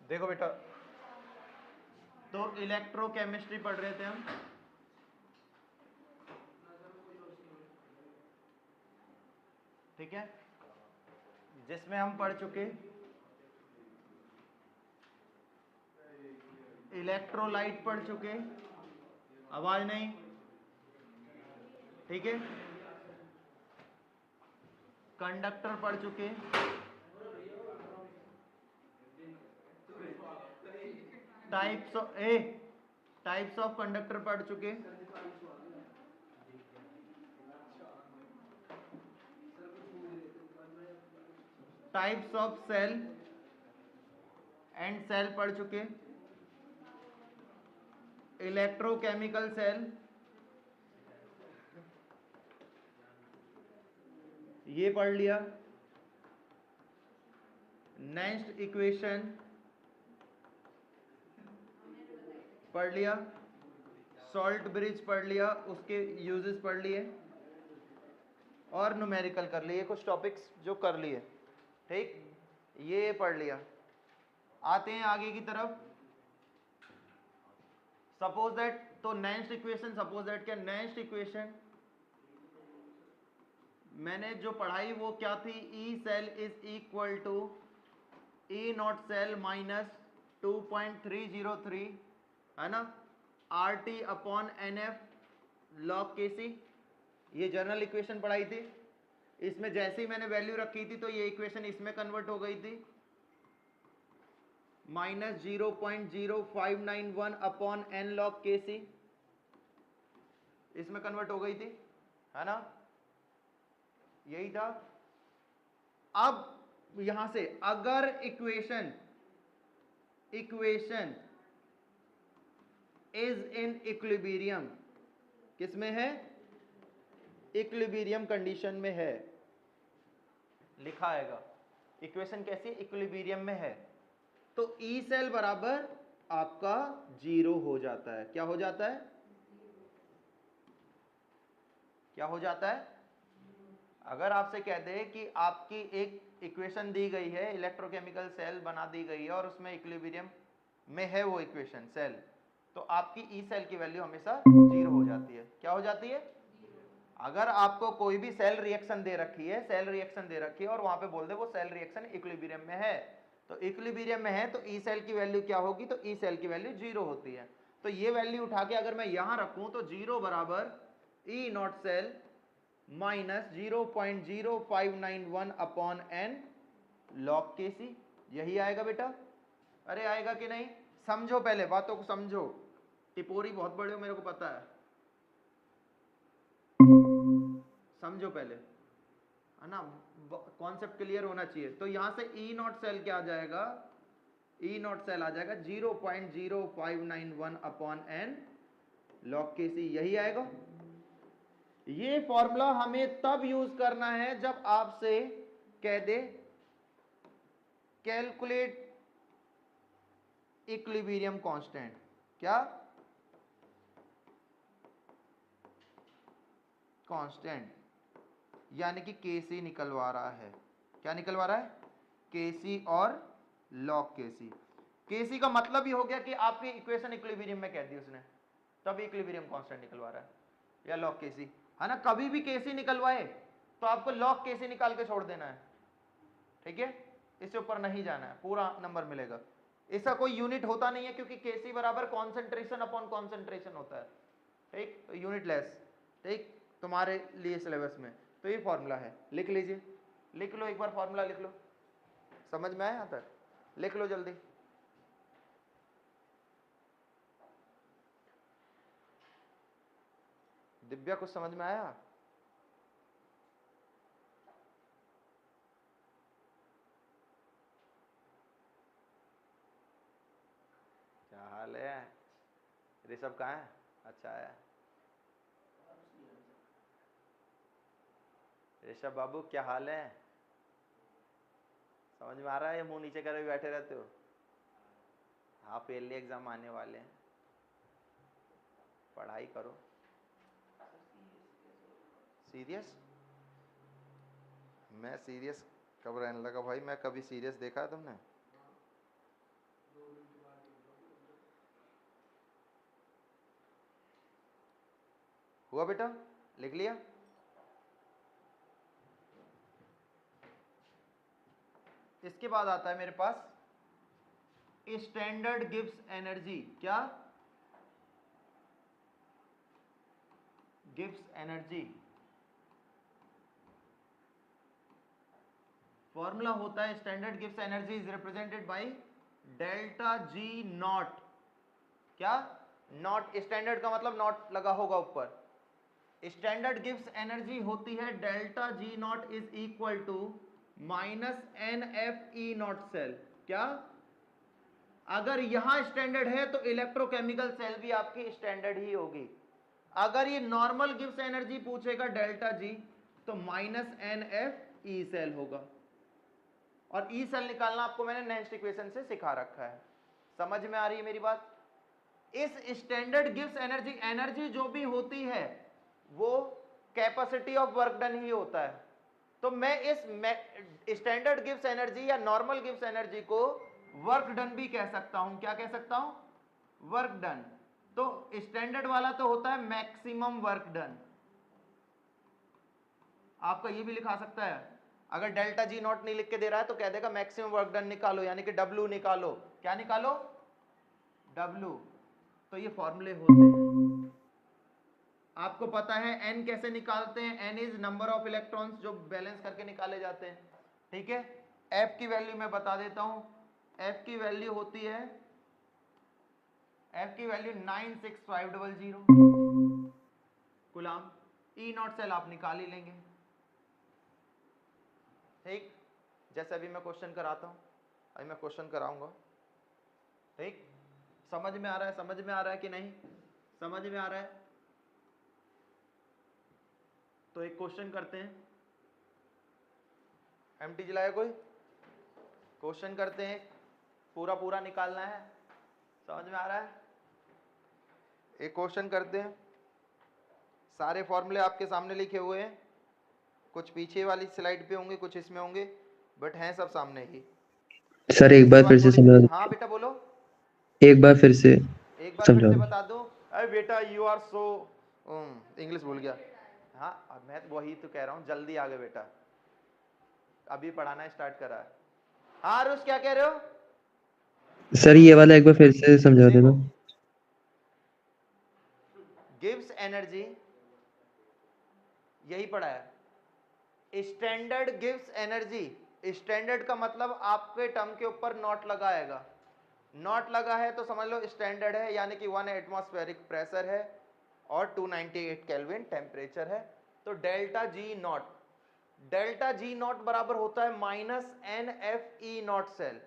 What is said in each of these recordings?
देखो बेटा, तो इलेक्ट्रोकेमिस्ट्री पढ़ रहे थे हम, ठीक है, जिसमें हम पढ़ चुके इलेक्ट्रोलाइट पढ़ चुके, आवाज नहीं, ठीक है, कंडक्टर पढ़ चुके, टाइप्स ऑफ कंडक्टर पढ़ चुके, types of cell and cell पढ़ चुके, इलेक्ट्रोकेमिकल सेल, ये पढ़ लिया। नेक्स्ट इक्वेशन पढ़ लिया, सॉल्ट ब्रिज पढ़ लिया, उसके यूजेस पढ़ लिए और न्यूमेरिकल कर लिए, कुछ टॉपिक्स जो कर लिए, ठीक, ये पढ़ लिया। आते हैं आगे की तरफ। सपोज दैट, तो नेक्स्ट इक्वेशन, सपोज दैट क्या, नेक्स्ट इक्वेशन मैंने जो पढ़ाई वो क्या थी, E cell is equal to E not cell minus 2.303, है ना, R T upon N F log K C, ये जनरल इक्वेशन पढ़ाई थी। इसमें जैसे ही मैंने वैल्यू रखी थी तो ये इक्वेशन इसमें कन्वर्ट हो गई थी, minus 0.0591 upon N log K सी, इसमें कन्वर्ट हो गई थी, है ना, यही था। अब यहां से अगर इक्वेशन इज इन इक्विलिब्रियम, किसमें है, इक्विलिब्रियम कंडीशन में है, लिखा आएगा इक्वेशन कैसी, इक्विलिब्रियम में है, तो ई सेल बराबर आपका 0 हो जाता है। क्या हो जाता है, क्या हो जाता है, अगर आपसे कह दे कि आपकी एक इक्वेशन दी गई है, इलेक्ट्रोकेमिकल सेल बना दी गई है और उसमें इक्विलिब्रियम में है वो इक्वेशन सेल, तो आपकी ई सेल की वैल्यू हमेशा 0 हो जाती है। क्या हो जाती है, अगर आपको कोई भी सेल रिएक्शन दे रखी है, सेल रिएक्शन दे रखी है और वहां पे बोल दे वो सेल रिएक्शन इक्विलिब्रियम में है, तो इक्विलिब्रियम में है तो ई सेल की वैल्यू क्या होगी, तो ई सेल की वैल्यू 0 होती है। तो ये वैल्यू उठा के अगर मैं यहां रखूं तो 0 बराबर E not cell minus 0.0591 upon N log K C, यही आएगा बेटा। अरे आएगा कि नहीं, समझो पहले बातों को समझो, टिपोरी बहुत बड़े हो मेरे को पता है, समझो पहले, है ना, कॉन्सेप्ट क्लियर होना चाहिए। तो यहां से ई नॉट सेल क्या आ जाएगा, ई नॉट सेल आ जाएगा 0.0591 upon N log K C, यही आएगा। ये फॉर्मूला हमें तब यूज करना है जब आपसे कह दे कैलकुलेट इक्विलिब्रियम कांस्टेंट, क्या कांस्टेंट, यानी कि केसी निकलवा रहा है, क्या निकलवा रहा है, केसी और लॉग केसी। केसी का मतलब ही हो गया कि आपकी इक्वेशन इक्विलिब्रियम में कह दी उसने, तब इक्विलिब्रियम कांस्टेंट निकलवा रहा है, या लॉग केसी, है ना। कभी भी केसी निकलवाए तो आपको लॉग केसी निकाल के छोड़ देना है, ठीक है, इससे ऊपर नहीं जाना है, पूरा नंबर मिलेगा। इसका कोई यूनिट होता नहीं है क्योंकि केसी बराबर कॉन्सेंट्रेशन अपॉन कॉन्सेंट्रेशन होता है, ठीक, तो यूनिट लेस, ठीक, तुम्हारे लिए सिलेबस में। तो ये फॉर्मूला है, लिख लीजिए, लिख लो एक बार फॉर्मूला लिख लो, समझ में आया यहाँ तक, लिख लो जल्दी। दिव्या कुछ समझ में आया, क्या हाल है, ऋषभ कहाँ है, अच्छा है, ऋषभ बाबू क्या हाल है, समझ में आ रहा है या मुंह नीचे करे बैठे रहते हो, हाफ ईयरली एग्जाम आने वाले हैं, पढ़ाई करो। सीरियस, मैं सीरियस कब रहने लगा भाई, मैं कभी सीरियस देखा है तुमने, हुआ बेटा, लिख लिया? इसके बाद आता है मेरे पास स्टैंडर्ड गिब्स एनर्जी। क्या? गिब्स एनर्जी फॉर्मूला होता है, standard Gibbs energy is represented by delta G not. क्या? नॉट, स्टैंडर्ड का मतलब नॉट लगा होगा ऊपर। स्टैंडर्ड गिब्स एनर्जी होती है delta G not is equal to minus N F E not cell. क्या? अगर यहां स्टैंडर्ड है तो इलेक्ट्रोकेमिकल सेल भी आपकी स्टैंडर्ड ही होगी। अगर ये नॉर्मल गिब्स एनर्जी पूछेगा डेल्टा जी, तो minus N F E cell होगा। और ई सेल निकालना आपको मैंने नेक्स्ट इक्वेशन से सिखा रखा है। समझ में आ रही है मेरी बात? इस स्टैंडर्ड गिब्स एनर्जी, एनर्जी जो भी होती है वो कैपेसिटी ऑफ वर्क डन ही होता है। तो मैं इस स्टैंडर्ड गिब्स एनर्जी या नॉर्मल गिब्स एनर्जी को वर्क डन भी कह सकता हूं। क्या कह सकता हूं? Work done. तो स्टैंडर्ड वाला तो होता है मैक्सिमम वर्क डन। आपका ये भी लिखा सकता है, अगर डेल्टा जी नॉट नहीं लिख के दे रहा है तो कह देगा मैक्सिमम वर्क डन निकालो, यानी कि डब्ल्यू निकालो। क्या निकालो? डब्ल्यू। तो ये फॉर्मूले होते हैं। आपको पता है एन कैसे निकालते हैं? N is number of electrons जो बैलेंस करके निकाले जाते हैं। ठीक है, एफ की वैल्यू मैं बता देता हूं। एफ की वैल्यू होती है, एफ की value 96500 coulomb. E not cell आप निकाल ही लेंगे। ठीक, जैसे अभी मैं क्वेश्चन कराता हूं, अभी मैं क्वेश्चन कराऊंगा। ठीक, समझ में आ रहा है? समझ में आ रहा है कि नहीं? समझ में आ रहा है? तो एक क्वेश्चन करते हैं। एमटी जलाया कोई? क्वेश्चन करते हैं, पूरा पूरा निकालना है। समझ में आ रहा है? एक क्वेश्चन करते हैं। सारे फॉर्मूले आपके सामने लिखे हुए हैं, कुछ पीछे वाली स्लाइड पे होंगे, कुछ इसमें होंगे, बट हैं सब सामने ही। सर एक बार फिर से समझा। हाँ बेटा बोलो। एक बार फिर से समझा। बता दो। अरे बेटा यू आर सो, इंग्लिश भूल गया। हाँ, अब मैं वही तो कह रहा हूँ, जल्दी आ गए बेटा, अभी पढ़ाना स्टार्ट करा है। हाँ रुस, क्या कह रहे हो? सर ये वाला एक बार फिर से समझा देना। गिव्स एनर्जी, यही पढ़ा है। स्टैंडर्ड गिव्स एनर्जी, स्टैंडर्ड का मतलब आपके टर्म के ऊपर नॉट लगाएगा। नॉट लगा है तो समझ लो स्टैंडर्ड है, यानी कि 1 एटमॉस्फेरिक प्रेशर है और 298 केल्विन टेम्परेचर है। तो delta G not, delta G not बराबर होता है minus N F E not cell.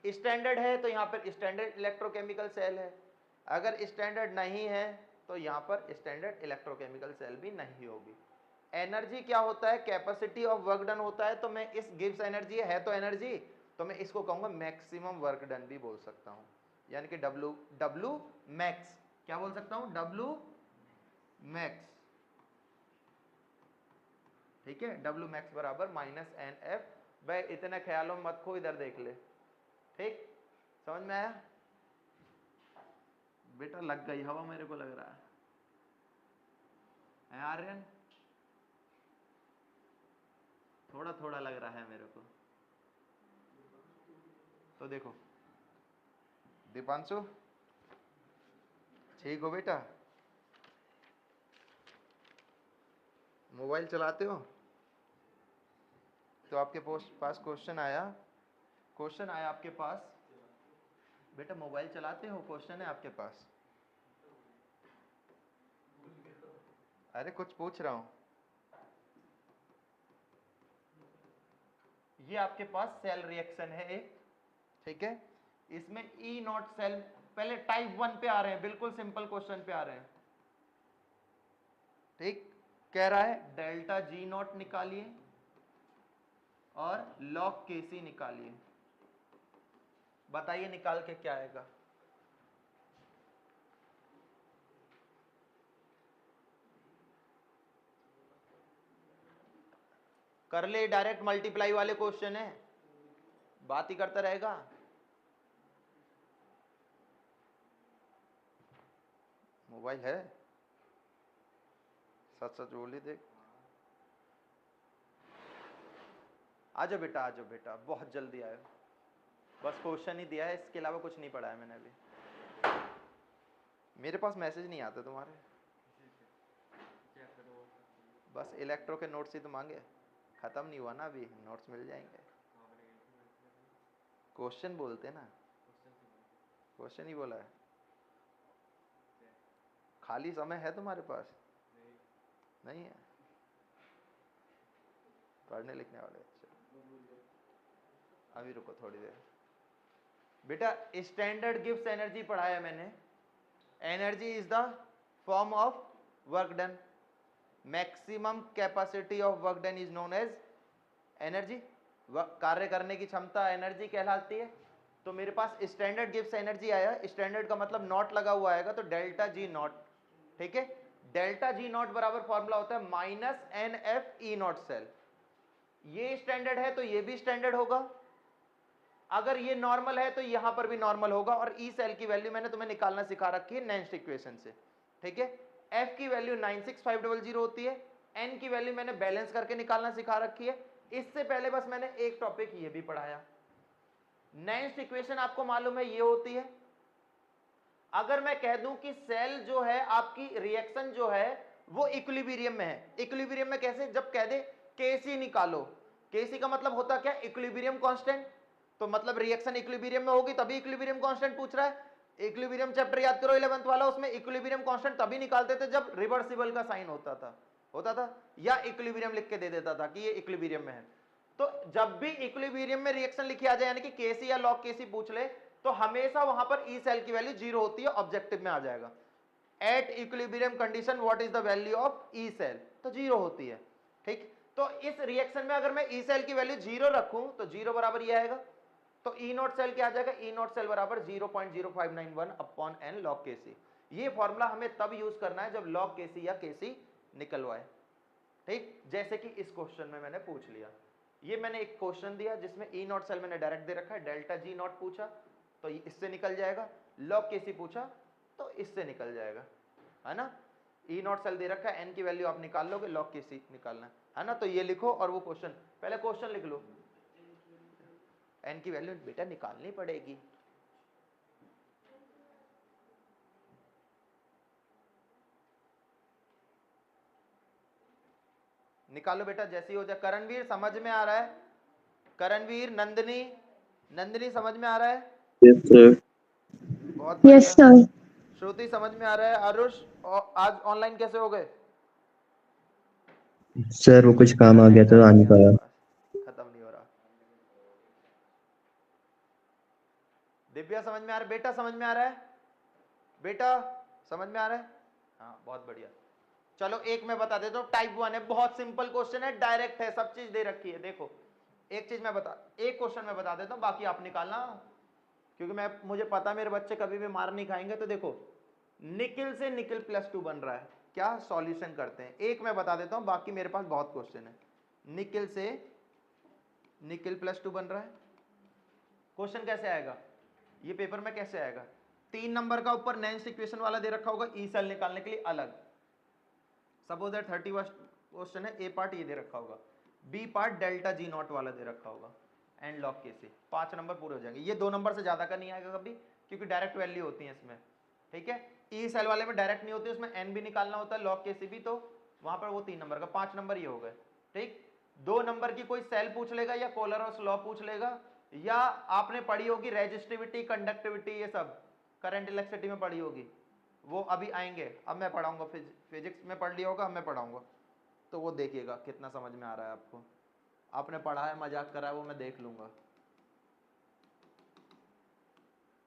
Standard है तो यहां पर स्टैंडर्ड इलेक्ट्रोकेमिकल सेल है, अगर स्टैंडर्ड नहीं है तो यहां पर स्टैंडर्ड इलेक्ट्रोकेमिकल सेल भी नहीं होगी। एनर्जी क्या होता है? कैपेसिटी ऑफ वर्क डन होता है। तो मैं इस गिव्स एनर्जी है तो एनर्जी, तो मैं इसको कहूंगा मैक्सिमम वर्क डन भी बोल सकता हूं, यानी कि डब्ल्यू, डब्ल्यू मैक्स। क्या बोल सकता हूं? W max. ठीक है, डब्ल्यू मैक्स बराबर माइनस एन एफ। भाई इतने ख्यालों में मत खो, इधर देख ले। ठीक, समझ में आया? बेटा लग गई हवा, मेरे को लग रहा है आर्यन, थोड़ा थोड़ा लग रहा है मेरे को। तो देखो दीपांशु, ठीक हो बेटा? मोबाइल चलाते हो? तो आपके पास क्वेश्चन आया, क्वेश्चन आया आपके पास। बेटा मोबाइल चलाते हो? क्वेश्चन है आपके पास। अरे कुछ पूछ रहा हूं। ये आपके पास सेल रिएक्शन है एक, ठीक है। इसमें ई नॉट सेल, पहले टाइप 1 पे आ रहे हैं, बिल्कुल सिंपल क्वेश्चन पे आ रहे हैं। ठीक, कह रहा है डेल्टा जी नॉट निकालिए और लॉग के सी निकालिए। बताइए निकाल के क्या आएगा? कर ले, डायरेक्ट मल्टीप्लाई वाले क्वेश्चन है, बात ही करता रहेगा। मोबाइल है? सच सच बोली देख। आ जाओ बेटा, आ जाओ बेटा, बहुत जल्दी आए। बस क्वेश्चन ही दिया है, इसके अलावा कुछ नहीं पढ़ा है मैंने अभी। मेरे पास मैसेज नहीं आते तुम्हारे। बस इलेक्ट्रो के नोट्स ही तो मांगे, खत्म नहीं हुआ ना अभी, नोट्स मिल जाएंगे। क्वेश्चन बोलते ना, क्वेश्चन ही बोला है। खाली समय है तुम्हारे पास? नहीं है पढ़ने लिखने वाले? अच्छा अभी रुको थोड़ी देर। बेटा स्टैंडर्ड गिव्स एनर्जी पढ़ाया मैंने। Energy is the form of work done. Maximum capacity of work done is known as energy. कार्य करने की क्षमता एनर्जी कहलाती है। तो मेरे पास स्टैंडर्ड गिव्स एनर्जी आया, स्टैंडर्ड का मतलब नॉट लगा हुआ आएगा, तो डेल्टा जी नॉट। ठीक है, डेल्टा जी नॉट बराबर फॉर्मूला होता है minus N F E not cell. ये स्टैंडर्ड है तो ये भी स्टैंडर्ड होगा। अगर ये नॉर्मल है तो यहां पर भी नॉर्मल होगा। और ई सेल की वैल्यू मैंने तुम्हें निकालना सिखा रखी है नेक्स्ट इक्वेशन से। ठीक है, एफ की वैल्यू 96500 होती है, एन की वैल्यू मैंने बैलेंस करके निकालना सिखा रखी है। इससे पहले बस मैंने एक टॉपिक ये भी पढ़ाया। नेक्स्ट इक्वेशन आपको मालूम है ये होती है, अगर मैं कह दूं कि सेल जो है आपकी रिएक्शन जो है वो इक्विलिब्रियम में है। इक्विलिब्रियम में कैसे? जब कह दे केसी निकालो, केसी का मतलब होता क्या? Equilibrium constant. तो मतलब रिएक्शन इक्विलिब्रियम में होगी तभी इक्विलिब्रियम कांस्टेंट पूछ रहा है। इक्विलिब्रियम चैप्टर याद करो 11th वाला, उसमें इक्विलिब्रियम कांस्टेंट तभी निकालते थे जब रिवर्सिबल का साइन होता था या इक्विलिब्रियम लिख के दे देता था कि ये इक्विलिब्रियम में है। तो जब भी इक्विलिब्रियम में रिएक्शन लिखी आ जाए, यानी कि केसी या लॉग केसी पूछ ले, तो हमेशा वहां पर ई सेल की वैल्यू 0 होती है, ऑब्जेक्टिव में आ जाएगा। At equilibrium condition what is the value of E cell, तो 0 होती है। ठीक, तो इस रिएक्शन में अगर मैं ई सेल की वैल्यू 0 रखूं तो 0 बराबर ये आएगा। तो ई नॉट सेल क्या आ जाएगा? ई नॉट सेल बराबर 0.0591 अपॉन एन लॉग केसी। ये फॉर्मूला हमें तब यूज करना है जब लॉग केसी या केसी निकलवाए। ठीक, जैसे कि इस क्वेश्चन में मैंने पूछ लिया, ये मैंने एक क्वेश्चन दिया जिसमें ई नॉट सेल मैंने डायरेक्ट दे रखा है, डेल्टा जी नॉट पूछा तो इससे निकल जाएगा, लॉग केसी पूछा तो इससे निकल जाएगा, है ना। ई नॉट सेल दे रखा है, एन की वैल्यू आप निकाल लोगे, लॉग केसी निकालना है ना। तो ये लिखो और वो क्वेश्चन, पहले क्वेश्चन लिख लो। एन की वैल्यू बेटा निकालनी पड़ेगी। निकालो बेटा जैसे ही हो जाए। करणवीर समझ में आ रहा है? करणवीर, नंदिनी, नंदिनी समझ में आ रहा है? Yes sir. बहुत बढ़िया। Yes sir. श्रुति समझ में आ रहा है? आरुष आज ऑनलाइन कैसे हो गए? सर वो कुछ काम आ गया तो आ नहीं पाया। खत्म नहीं हो रहा। दिव्या समझ में आ रहा है? बेटा समझ में आ रहा है? बेटा समझ में आ रहा है? हाँ बहुत बढ़िया। चलो एक मैं बता देता हूँ, टाइप 1 है, बहुत सिंपल क्वेश्चन है, डायरेक्ट है, सब चीज दे रखी है। देखो एक चीज मैं एक क्वेश्चन मैं बता देता हूँ, बाकी आप निकालना, क्योंकि मुझे पता मेरे बच्चे कभी भी मार नहीं खाएंगे। तो देखो निकिल से निकिल +2 बन रहा है, क्या सॉल्यूशन करते हैं? एक मैं बता देता हूं, बाकी मेरे पास बहुत क्वेश्चन है। निकिल से निकिल +2 बन रहा है, क्वेश्चन कैसे आएगा ये पेपर में? कैसे आएगा? 3 नंबर का ऊपर नेक्स्ट इक्वेशन वाला दे रखा होगा ई सेल निकालने के लिए अलग। सपोज दैट 31 क्वेश्चन है, ए पार्ट ये दे रखा होगा, B part delta G not वाला दे रखा होगा, एंड लॉग केसी। 5 नंबर पूरे हो जाएंगे। ये 2 नंबर से ज्यादा का नहीं आएगा कभी, क्योंकि डायरेक्ट वैल्यू होती है इसमें। ठीक है, ई सेल वाले में डायरेक्ट नहीं होती, उसमें एन भी निकालना होता है, लॉग केसी भी, तो वहां पर वो 3 नंबर का। 5 नंबर ये हो गए। ठीक, 2 नंबर की कोई सेल पूछ लेगा या कोलरॉस लॉ पूछ लेगा, या आपने पढ़ी होगी रेजिस्टिविटी, कंडक्टिविटी, ये सब करंट इलेक्ट्रिसिटी में पढ़ी होगी, वो अभी आएंगे। अब मैं पढ़ाऊंगा, फिजिक्स में पढ़ लिया होगा, अब मैं पढ़ाऊंगा, तो वो देखिएगा कितना समझ में आ रहा है आपको। आपने पढ़ा है, मजाक करा है, वो मैं देख लूंगा।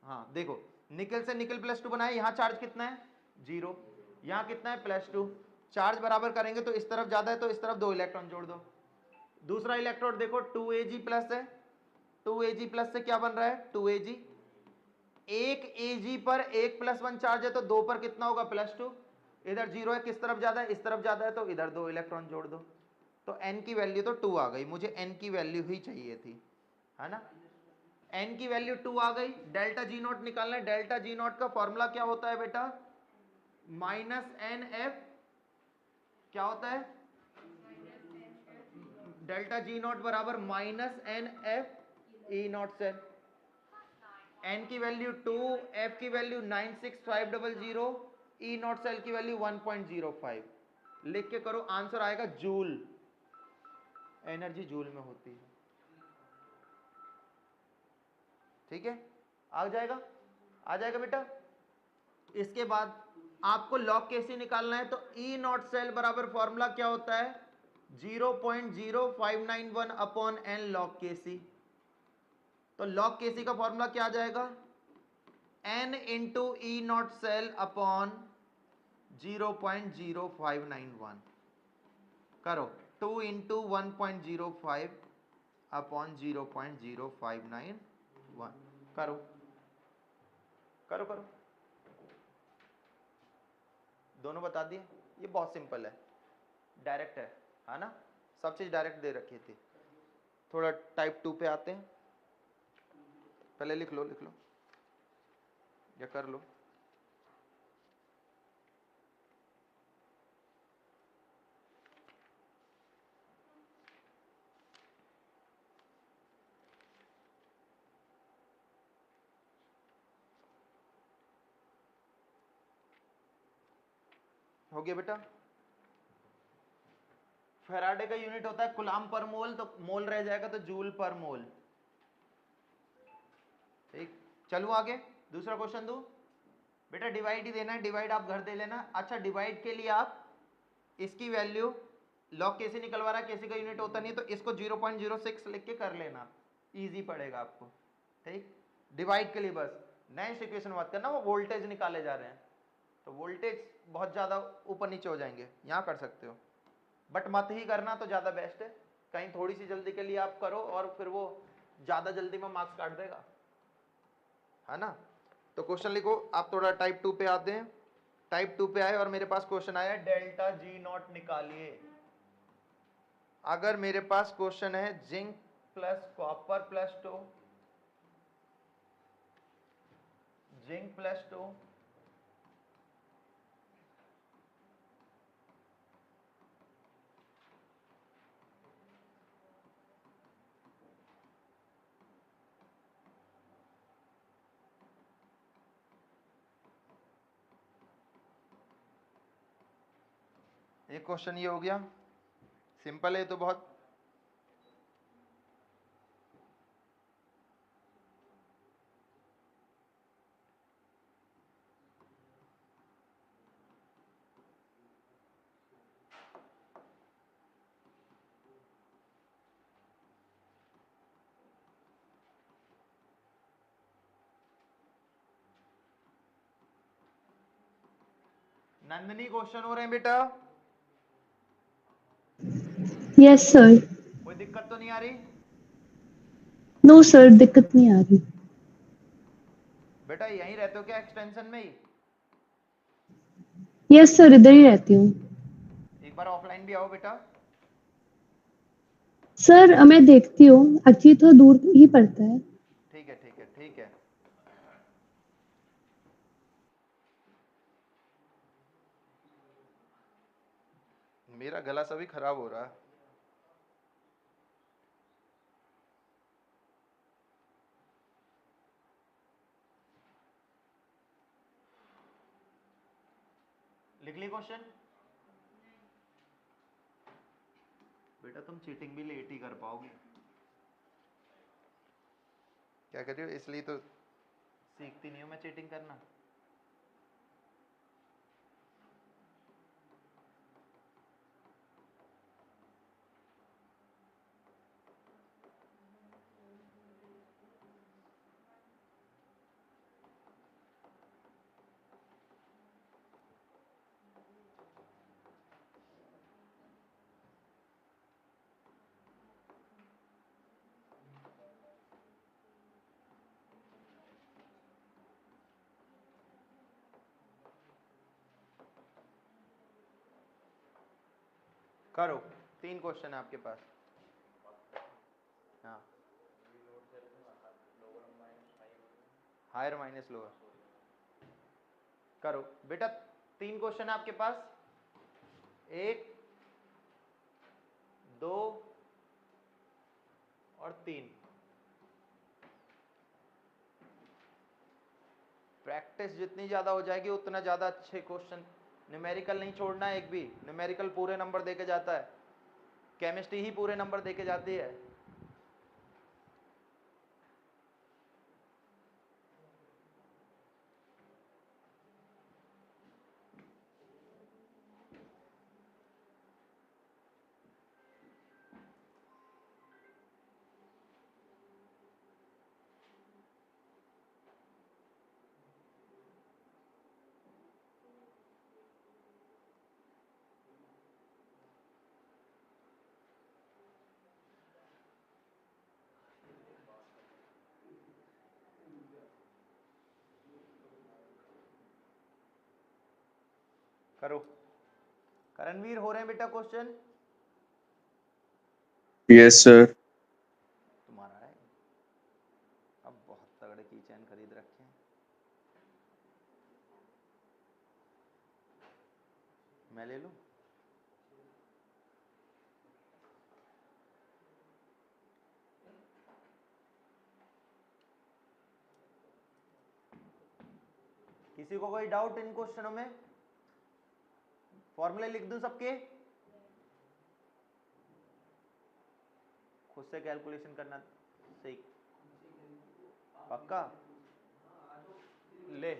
हाँ देखो, निकल से निकल +2 बनाए, यहाँ चार्ज कितना है? 0, यहाँ कितना है? +2। चार्ज बराबर करेंगे तो इस तरफ ज्यादा है, तो इस तरफ 2 इलेक्ट्रॉन जोड़ दो। दूसरा इलेक्ट्रोड देखो 2Ag+ है, 2Ag+ से क्या बन रहा है? 2Ag। एक Ag पर 1 +1 चार्ज है, तो 2 पर कितना होगा? +2। इधर 0 है, किस तरफ ज्यादा है? इस तरफ ज्यादा है, तो इधर 2 इलेक्ट्रॉन जोड़ दो। तो n की वैल्यू तो 2 आ गई, मुझे n की वैल्यू ही चाहिए थी, है ना। n की वैल्यू 2 आ गई। डेल्टा जी नॉट निकालना है। डेल्टा जी नॉट का फॉर्मूला क्या होता है बेटा? -NF क्या होता है, डेल्टा जी नॉट बराबर minus N F E not cell. N की वैल्यू 2, एफ की वैल्यू 96500, ई नॉट सेल की वैल्यू 1.05। लिख के करो, आंसर आएगा जूल। एनर्जी जूल में होती है। ठीक है, आ जाएगा बेटा। इसके बाद आपको लॉग केसी निकालना है, तो ई नॉट सेल बराबर फॉर्मूला क्या होता है, 0.0591 अपॉन एन लॉग केसी। तो लॉग केसी का फॉर्मूला क्या आ जाएगा, n into E not cell upon 0.0591 करो, 2 इंटू 1.05 अपॉन 0.0591 करो करो करो, दोनों बता दिए। ये बहुत सिंपल है, डायरेक्ट है ना, सब चीज डायरेक्ट दे रखी थी। थोड़ा टाइप 2 पे आते हैं, पहले लिख लो या कर लो। हो गया बेटा। फैराडे का यूनिट होता है कुलाम पर मोल, तो मोल रह जाएगा तो जूल पर मोल। ठीक, चलूं आगे, दूसरा क्वेश्चन दूं बेटा। डिवाइड ही देना है, डिवाइड आप घर दे लेना। अच्छा, डिवाइड के लिए आप इसकी वैल्यू, लॉग केसी निकलवा रहा है, केसी का यूनिट होता नहीं, तो इसको 0.06 लिख के कर लेना, इजी पड़ेगा आपको। ठीक, डिवाइड के लिए बस नेक्स्ट इक्वेशन मत करना, वो वोल्टेज निकाले जा रहे हैं तो वोल्टेज बहुत ज्यादा ऊपर नीचे हो जाएंगे, यहां कर सकते हो बट मत ही करना तो ज्यादा बेस्ट है। कहीं थोड़ी सी जल्दी के लिए आप करो और फिर वो ज्यादा जल्दी में मार्क्स काट देगा, है ना। तो क्वेश्चन लिखो, आप थोड़ा टाइप 2 पे आते हैं। टाइप 2 पे आए और मेरे पास क्वेश्चन आया डेल्टा जी नॉट निकालिए। अगर मेरे पास क्वेश्चन है zinc plus copper plus 2, zinc plus 2 एक क्वेश्चन ये हो गया, सिंपल है तो बहुत। नंदनी क्वेश्चन हो रहे हैं बेटा, यस सर। कोई दिक्कत तो नहीं आ रही? नो सर, दिक्कत नहीं आ रही। बेटा यहीं रहते हो क्या, एक्सटेंशन में ही? यस सर, इधर ही रहती हूँ। एक बार ऑफलाइन भी आओ बेटा। सर मैं देखती हूँ, एक्चुअली थोड़ा दूर ही पड़ता है। ठीक है ठीक है ठीक है। मेरा गला सभी खराब हो रहा है। लिख ली क्वेश्चन? बेटा तुम चीटिंग भी लेट ही कर पाओगे, क्या कर रही हो, इसलिए तो सीखती नहीं हो मैं चीटिंग करना। करो, 3 क्वेश्चन है आपके पास। हाँ, हायर माइनस लोअर करो बेटा। 3 क्वेश्चन है आपके पास, एक 3। प्रैक्टिस जितनी ज्यादा हो जाएगी उतना ज्यादा अच्छे क्वेश्चन। न्यूमेरिकल नहीं छोड़ना है एक भी, न्यूमेरिकल पूरे नंबर देके जाता है, केमिस्ट्री ही पूरे नंबर देके जाती है। करो। करणवीर हो रहे हैं बेटा क्वेश्चन? Yes sir. तुम्हारा है। अब बहुत तगड़े की चैन खरीद रखे हैं। मैं ले लूं? किसी को कोई डाउट इन क्वेश्चनों में? फॉर्मूले लिख दूं सबके? खुद से कैलकुलेशन करना सीख। पक्का? ले।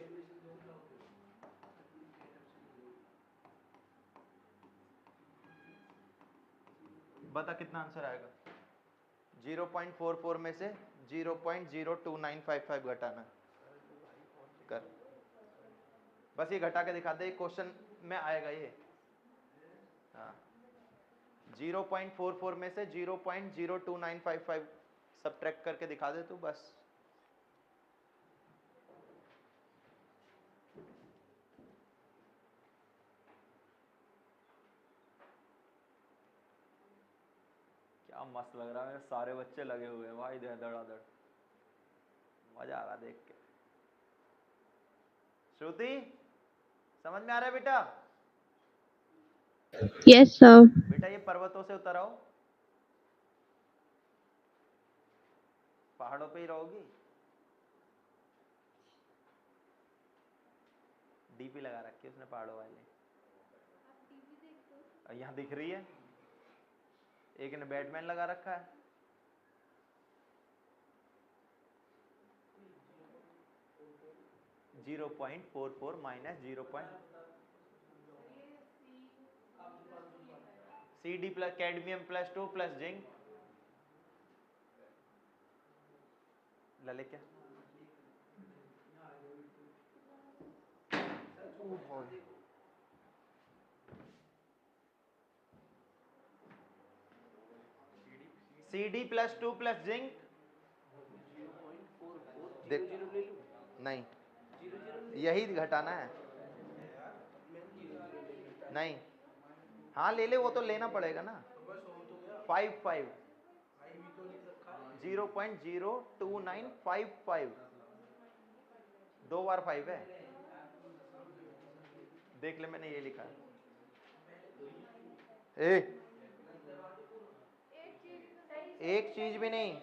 बता कितना आंसर आएगा? 0.44 में से 0.02955 घटाना। कर, बस ये घटा के दिखा दे, क्वेश्चन में आएगा ये। हाँ, 0.44 में से 0.02955 सब्ट्रैक्ट करके दिखा दे तू बस। क्या मस्त लग रहा है, सारे बच्चे लगे हुए हैं भाई धड़ाधड़, मजा आ रहा देख के। श्रुति समझ में आ रहा है बेटा? Yes sir. बेटा ये पर्वतों से उतर आओ, पहाड़ों पे ही रहोगी। डीपी लगा रखी है उसने पहाड़ों वाले, यहाँ दिख रही है। एक ने बैटमैन लगा रखा है। -0.44 CD plus cadmium plus 2 plus zinc. लले क्या? CD plus 2 plus zinc. देख नहीं, यही घटाना है। नहीं, हाँ ले ले, वो तो लेना पड़ेगा ना। 55 0.02955 2 बार 5 है। देख ले मैंने ये लिखा है। एक चीज भी नहीं,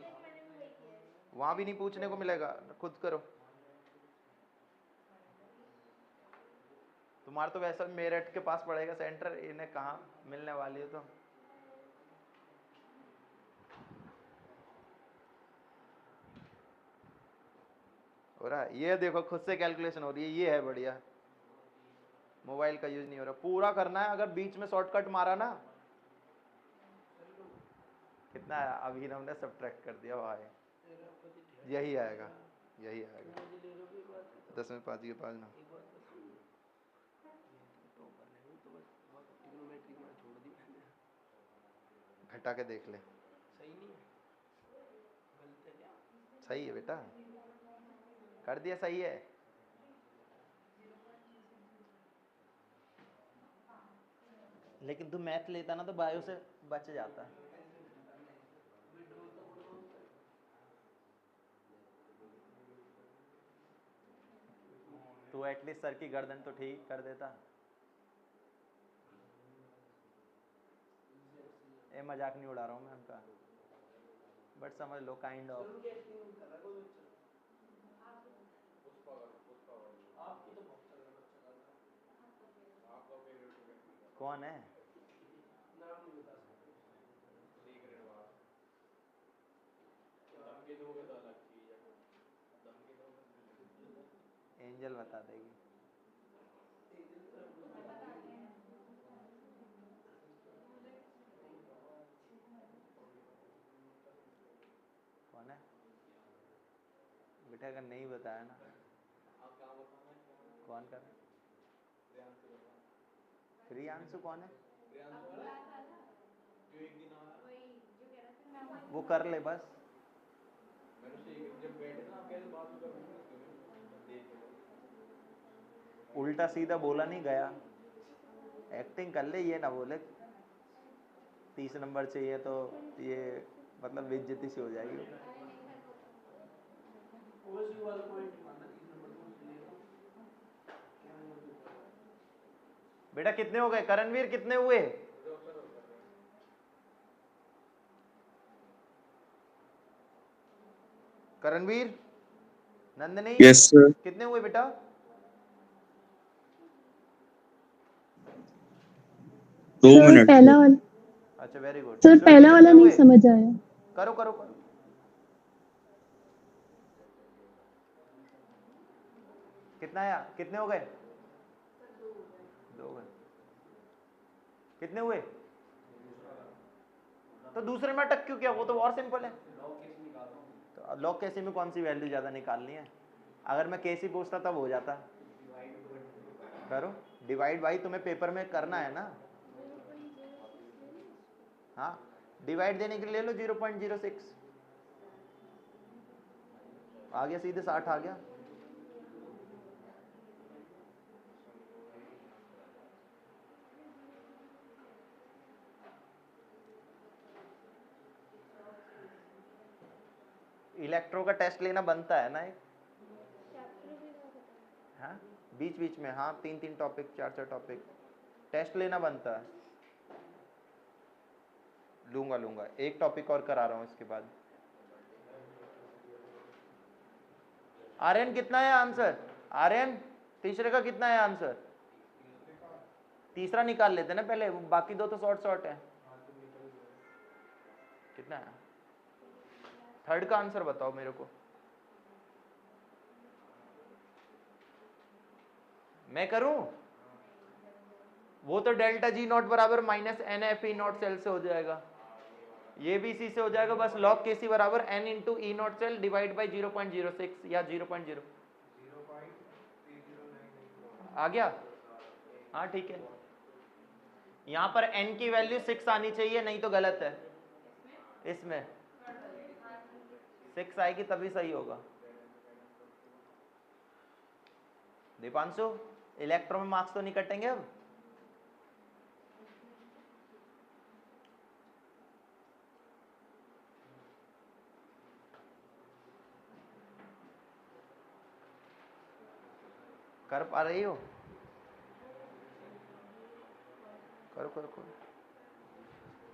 वहां भी नहीं पूछने को मिलेगा, खुद करो। तुम्हारा तो वैसा मेरठ के पास पड़ेगा सेंटर, इन्हें कहाँ मिलने वाली है। तो हो रहा है ये, देखो खुद से कैलकुलेशन हो रही है, ये है बढ़िया। मोबाइल का यूज नहीं हो रहा, पूरा करना है। अगर बीच में शॉर्टकट मारा ना, कितना है अभी हमने सब्ट्रैक्ट कर दिया भाई, यही आएगा, यही आएगा। 10 में 5 के 5 ना, घटा के देख ले। सही है बेटा, कर दिया, सही है। लेकिन तू मैथ लेता ना तो बायो से बच जाता। तू एटलीस्ट सर की गर्दन तो ठीक कर देता। ए मजाक नहीं उड़ा रहा हूँ मैं उनका। बट समझ लो काइंड ऑफ। कौन है? एंजल बता देगी। कौन है बेटा? अगर नहीं बताया ना, कौन कर? प्रियांशु कौन है? वो कर ले बस। उल्टा सीधा बोला नहीं गया, एक्टिंग कर ले, ये ना बोले 30 नंबर चाहिए तो ये मतलब बेइज्जती सी हो जाएगी। बेटा कितने हो गए? करणवीर कितने हुए? Karanveer, Nandini, yes sir. कितने हुए बेटा? 2 सर मिनट। पहला वाला अच्छा वेरी गुड। सर सुरभि पहला वाला कितने नहीं हुए? समझ आया। करो करो करो। कितना आया? कितने हो गए? 2 गए। कितने हुए? तो दूसरे में अटक क्यों? क्या वो तो और सिंपल है। तो लॉग केसी में कौन सी वैल्यू ज्यादा निकालनी है? अगर मैं केसी पूछता तब हो जाता। करो डिवाइड बाई, तुम्हें पेपर में करना है ना। हाँ डिवाइड देने के लिए ले लो 0.06 आ गया, सीधे 60 आ गया। इलेक्ट्रो का टेस्ट लेना बनता है ना एक, हाँ बीच बीच में, हाँ 3-3 टॉपिक 4-4 टॉपिक टेस्ट लेना बनता है। लूंगा लूंगा, एक टॉपिक और करा रहा हूँ इसके बाद। आर्यन कितना है आंसर? आर्यन तीसरे का कितना है आंसर? तीसरा निकाल लेते ना पहले, बाकी दो तो शॉर्ट शॉर्ट है। कितना है? थर्ड का आंसर बताओ मेरे को। मैं करूं? वो तो डेल्टा जी नॉट बराबर minus N F E not cell से हो जाएगा, ये भी इसी से हो जाएगा। बस लॉग के सी बराबर N into E not cell divide by 0.06 या 0.0 आ गया। हाँ ठीक है, यहां पर n की वैल्यू 6 आनी चाहिए, नहीं तो गलत है। इसमें 6 आएगी तभी सही होगा। दीपांशु इलेक्ट्रो में मार्क्स तो नहीं कटेंगे अब? कर पा रही हो? करो करो करो।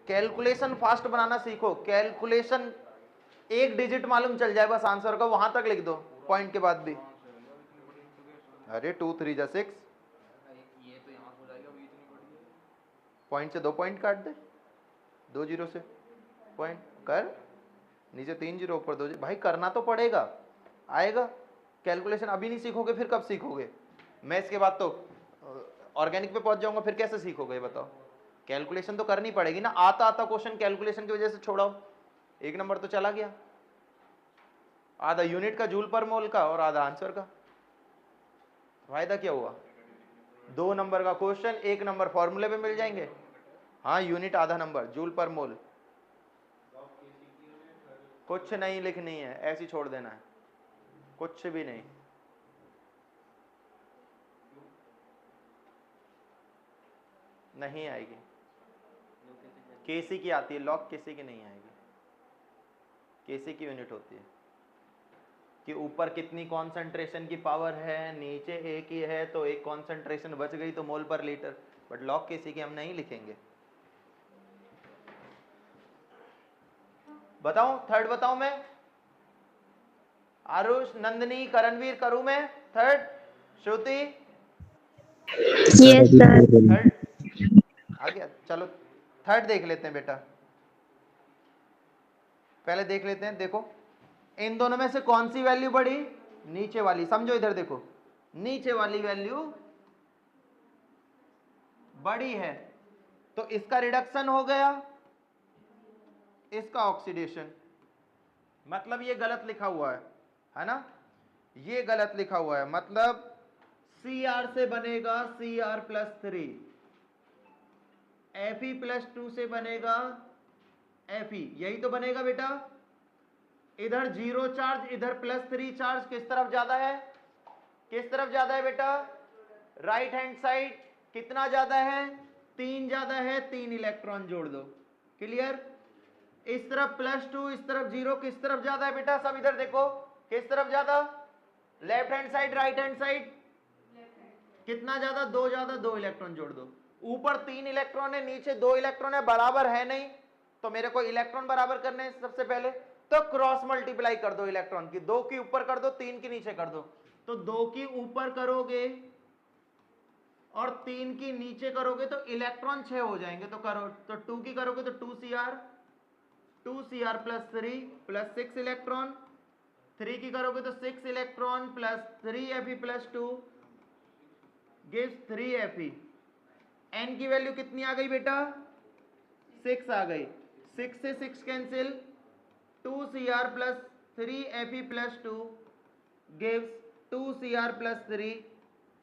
कैलकुलेशन फास्ट बनाना सीखो। कैलकुलेशन एक डिजिट मालूम चल जाए बस आंसर का, वहां तक लिख दो पॉइंट के बाद भी। अरे 2 3 जा 6, पॉइंट से 2 पॉइंट काट दे, 2 जीरो से पॉइंट कर, नीचे 3 जीरो ऊपर 2 जीरो। भाई करना तो पड़ेगा, आएगा। कैलकुलेशन अभी नहीं सीखोगे फिर कब सीखोगे? मैं इसके बाद तो ऑर्गेनिक पे पहुंच जाऊंगा, फिर कैसे सीखोगे बताओ? कैलकुलेशन तो करनी पड़ेगी ना। आता आता क्वेश्चन कैलकुलेशन की वजह से छोड़ाओ, 1 नंबर तो चला गया। आधा यूनिट का जूल पर मोल का और आधा आंसर का, फायदा क्या हुआ? 2 नंबर का क्वेश्चन, 1 नंबर फॉर्मूले पे मिल जाएंगे। हाँ यूनिट आधा नंबर, जूल पर मोल। कुछ नहीं लिखनी है, ऐसी छोड़ देना है, कुछ भी नहीं। नहीं आएगी, केसी की आती है, लॉग केसी की नहीं आएगी। केसी की यूनिट होती है कि ऊपर कितनी कॉन्सेंट्रेशन की पावर है, नीचे एक ही है तो एक कॉन्सेंट्रेशन बच गई तो मोल पर लीटर। बट लॉग केसी की हम नहीं लिखेंगे। बताऊं, थर्ड बताऊं मैं? आरुष, नंदनी, करणवीर, करूं मैं third? Shruti? Yes sir. Third आ गया, चलो थर्ड देख लेते हैं बेटा। पहले देख लेते हैं, देखो इन दोनों में से कौन सी वैल्यू बड़ी? नीचे वाली। समझो इधर देखो, नीचे वाली वैल्यू बड़ी है, तो इसका रिडक्शन हो गया, इसका ऑक्सीडेशन। मतलब ये गलत लिखा हुआ है ना? ये गलत लिखा हुआ है, मतलब Cr से बनेगा Cr प्लस 3, Fe प्लस 2 से बनेगा Fe, यही तो बनेगा बेटा। इधर 0 चार्ज, इधर प्लस 3 चार्ज, किस तरफ ज्यादा है? किस तरफ ज्यादा है बेटा? Right hand side. कितना ज्यादा है? 3 ज्यादा है, 3 इलेक्ट्रॉन जोड़ दो। क्लियर? इस तरफ प्लस 2, इस तरफ 0, किस तरफ ज्यादा है बेटा? सब इधर देखो, किस तरफ ज्यादा? Left hand side, right hand side? कितना ज्यादा? 2 ज्यादा, 2 इलेक्ट्रॉन जोड़ दो। ऊपर 3 इलेक्ट्रॉन है, नीचे 2 इलेक्ट्रॉन है, बराबर है नहीं, तो मेरे को इलेक्ट्रॉन बराबर करने हैं सबसे पहले, तो क्रॉस मल्टीप्लाई कर दो इलेक्ट्रॉन की। 2 की ऊपर कर दो, 3 की नीचे कर दो। तो 2 की ऊपर करोगे और 3 की नीचे करोगे तो इलेक्ट्रॉन 6 हो जाएंगे। तो करो, तो 2 की करोगे तो 2Cr प्लस 3 प्लस 6 इलेक्ट्रॉन। 3 की करोगे तो 6 electron plus 3Fe plus 2 gives 3Fe। n की वैल्यू कितनी आ गई बेटा? 6 आ गई। 6 से 6 cancel, 2Cr plus 3Fe plus 2 gives 2Cr plus 3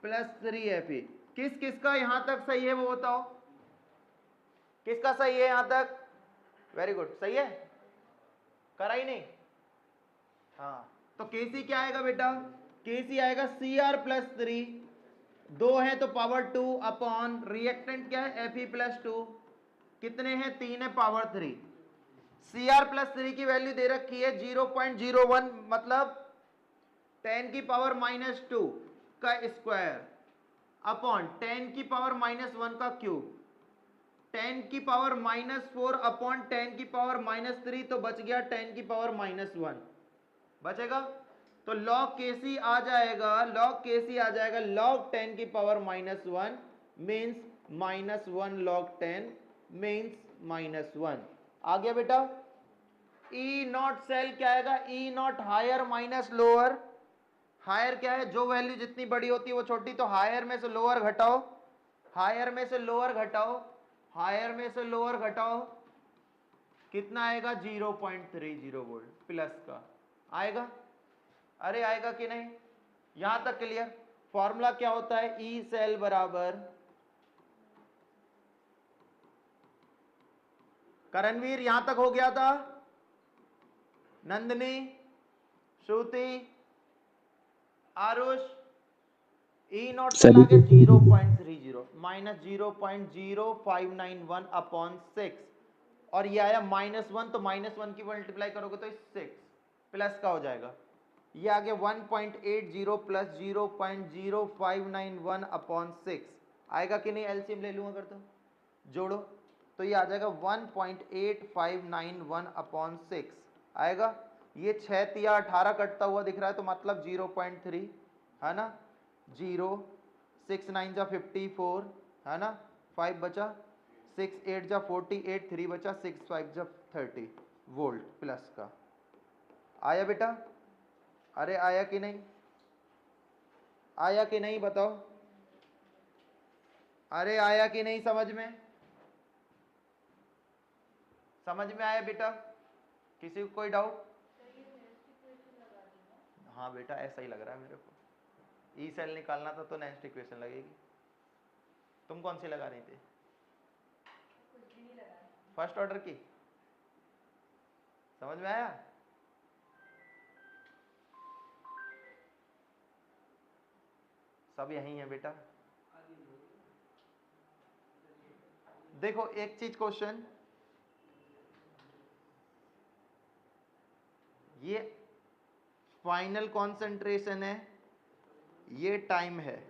plus 3Fe। किस किस का यहां तक सही है वो बताओ, किसका सही है यहां तक? वेरी गुड, सही है, करा ही नहीं? हाँ, तो Kc क्या आएगा बेटा? Kc आएगा Cr प्लस 3, 2 है तो पावर 2 अपॉन रिएक्टेंट क्या है? Fe प्लस 2, कितने हैं? 3 है, पावर 3। Cr प्लस 3 की वैल्यू दे रखी है 0.01, मतलब 10 की पावर माइनस 2 का स्क्वायर अपॉन 10 की पावर माइनस 1 का क्यूब, 10 की पावर माइनस 4 अपॉन 10 की पावर माइनस 3, तो बच गया 10 की पावर माइनस 1 बचेगा। तो log Kc आ जाएगा, log Kc आ जाएगा log 10 की power minus 1 means minus 1 log 10 means minus 1। आ गया बेटा? ई नॉट सेल क्या आएगा? E naught higher minus lower. Higher क्या है? जो वैल्यू जितनी बड़ी होती है वो छोटी, तो हायर में से लोअर घटाओ, हायर में से लोअर घटाओ, हायर में से लोअर घटाओ, कितना आएगा? 0.30 वोल्ट प्लस का आएगा। अरे आएगा कि नहीं? यहां तक क्लियर? फॉर्मूला क्या होता है? ई सेल बराबर, करणवीर यहां तक हो गया था? नंदनी, श्रुति, आरुष, ई नॉट सेल आ गया 0.30 माइनस 0.0591 अपॉन 6, और ये आया -1, तो -1 की मल्टीप्लाई करोगे तो 6 प्लस का हो जाएगा। ये आ गया 1.80 प्लस 0.0591 अपॉन 6 आएगा कि नहीं? एलसीएम ले लूँ अगर तो जोड़ो तो ये आ जाएगा 1.8591 अपॉन 6 आएगा। ये 6 तिया 18 कटता हुआ दिख रहा है, तो मतलब 0.3 है ना, 0, 6 9 जा 54 है ना, 5 बचा, 6 8 जा 48, 3 बचा, 6 5 जा 30 वोल्ट प्लस का। आया बेटा? अरे आया कि नहीं? आया कि नहीं बताओ? अरे आया कि नहीं? समझ में? समझ में आया बेटा? किसी को कोई डाउट? हाँ बेटा ऐसा ही लग रहा है मेरे को। ई सेल निकालना था तो नेक्स्ट इक्वेशन लगेगी। तुम कौन सी लगा रही थी? फर्स्ट ऑर्डर की। समझ में आया? सब यही है बेटा। देखो एक चीज क्वेश्चन, ये फाइनल कॉन्सेंट्रेशन है, ये टाइम है,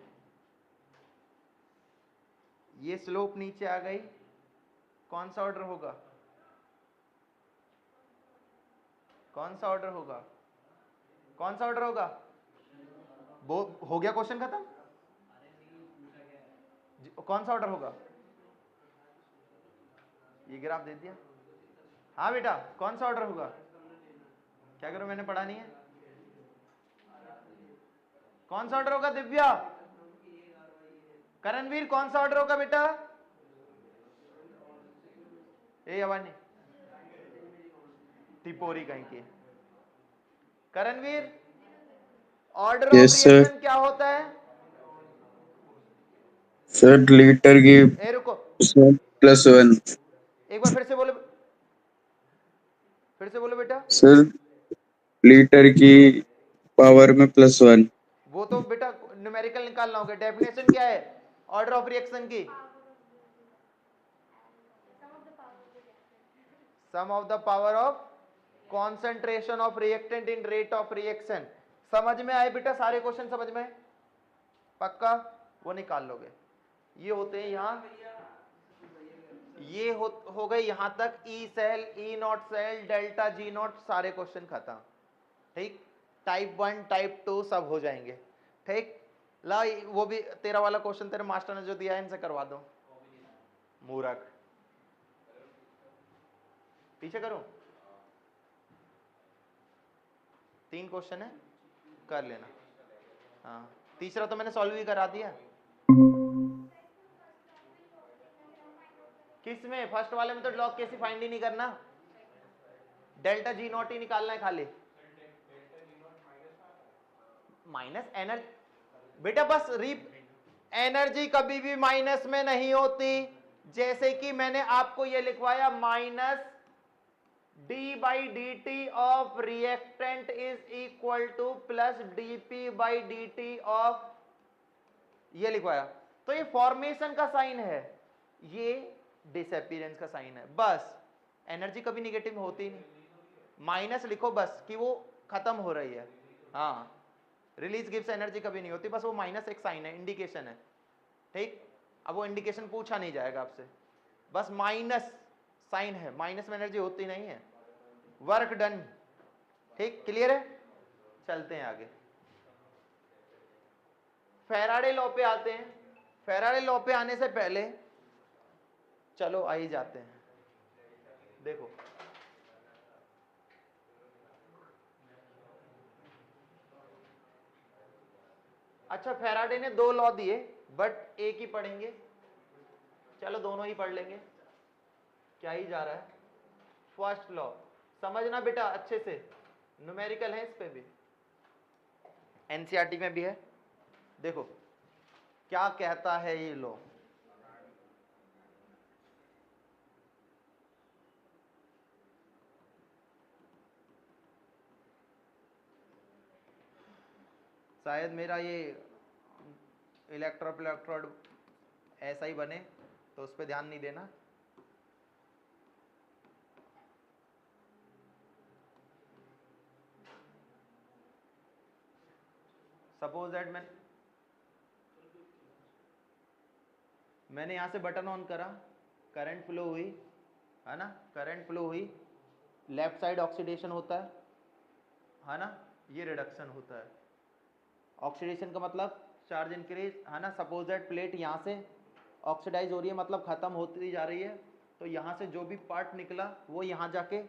ये स्लोप नीचे आ गई, कौन सा ऑर्डर होगा? कौन सा ऑर्डर होगा? कौन सा ऑर्डर होगा? वो हो गया क्वेश्चन खत्म। कौन सा ऑर्डर होगा? ये ग्राफ दे दिया। हाँ बेटा, कौन सा ऑर्डर होगा? क्या करो, मैंने पढ़ा नहीं है। कौन सा ऑर्डर होगा दिव्या? करणवीर, कौन सा ऑर्डर होगा बेटा? ए आवाज नहीं, टिपोरी कहीं की। करणवीर, ऑर्डर ऑफ रिएक्शन क्या होता है? सर लीटर की ए रुको, +1। एक बार फिर से बोलो, फिर से बोलो बेटा। सर लीटर की पावर में +1। वो तो बेटा न्यूमेरिकल निकालना होगा। डेफिनेशन क्या है ऑर्डर ऑफ रिएक्शन की? Sum of the power of concentration of reactant in rate of reaction. समझ में आए बेटा? सारे क्वेश्चन समझ में पक्का? वो निकाल लोगे। ये होते हैं यहाँ, ये हो गए यहाँ तक। E cell, E not cell, delta G not, सारे क्वेश्चन खत्म। ठीक, टाइप 1 टाइप 2 सब हो जाएंगे। ठीक, ला वो भी तेरा वाला क्वेश्चन तेरे मास्टर ने जो दिया है इनसे करवा दो। मूर्ख, पीछे करूं? 3 क्वेश्चन है, कर लेना। हाँ, तीसरा तो मैंने सॉल्व ही करा दिया। किसमें? फर्स्ट वाले में तो लॉग कैसे फाइंड ही नहीं करना, डेल्टा जी नॉट ही निकालना है खाली। माइनस एनर्जी बेटा, बस एनर्जी कभी भी माइनस में नहीं होती। जैसे कि मैंने आपको यह लिखवाया, minus D by D T of reactant is equal two plus DP by D T of, ये लिखवाया। तो ये फॉर्मेशन का साइन है, ये डिसअपीयरेंस का साइन है। बस एनर्जी कभी निगेटिव में होती नहीं, माइनस लिखो बस कि वो खत्म हो रही है। हाँ, रिलीज गिव्स एनर्जी कभी नहीं होती, बस वो माइनस एक साइन है, इंडिकेशन है। ठीक, अब वो इंडिकेशन पूछा नहीं जाएगा आपसे, बस माइनस साइन है, माइनस में एनर्जी होती नहीं है। Work done. ठीक, क्लियर है? चलते हैं आगे, फैराडे लॉ पे आते हैं। फैराडे लॉ पे आने से पहले चलो आ ही जाते हैं। देखो, अच्छा फैराडे ने 2 लॉ दिए, बट एक ही पढ़ेंगे। चलो दोनों ही पढ़ लेंगे, क्या ही जा रहा है। फर्स्ट लॉ समझना बेटा अच्छे से, न्यूमेरिकल है इस पे भी, एनसीईआरटी में भी है। देखो क्या कहता है ये लॉ। शायद मेरा ये इलेक्ट्रोड ऐसा ही बने, तो उस पर ध्यान नहीं देना। सपोज दैट मैंने यहां से बटन ऑन करा, करंट फ्लो हुई, है ना, करंट फ्लो हुई, लेफ्ट साइड ऑक्सीडेशन होता है ना, ये रिडक्शन होता है। ऑक्सीडेशन का मतलब चार्ज इंक्रीज, है ना। सपोज दैट प्लेट यहाँ से ऑक्सीडाइज हो रही है, मतलब खत्म होती जा रही है, तो यहाँ से जो भी पार्ट निकला वो यहाँ जाके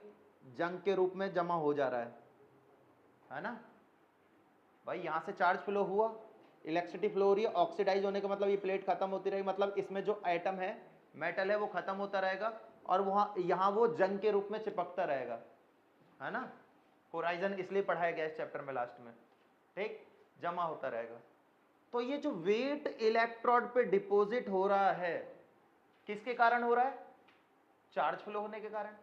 जंग के रूप में जमा हो जा रहा है ना भाई। यहाँ से चार्ज फ्लो हुआ, इलेक्ट्रिसिटी फ्लो हो रही है, ऑक्सीडाइज होने का मतलब ये प्लेट खत्म होती रहेगी, मतलब इसमें जो एटम है, मेटल है, वो खत्म होता रहेगा और वहाँ यहाँ वो जंग के रूप में चिपकता रहेगा, है ना। होराइजन इसलिए पढ़ाया गया इस चैप्टर में लास्ट में। ठीक, जमा होता रहेगा। तो ये जो वेट इलेक्ट्रोड पे डिपॉजिट हो रहा है, किसके कारण हो रहा है? चार्ज फ्लो होने के कारण।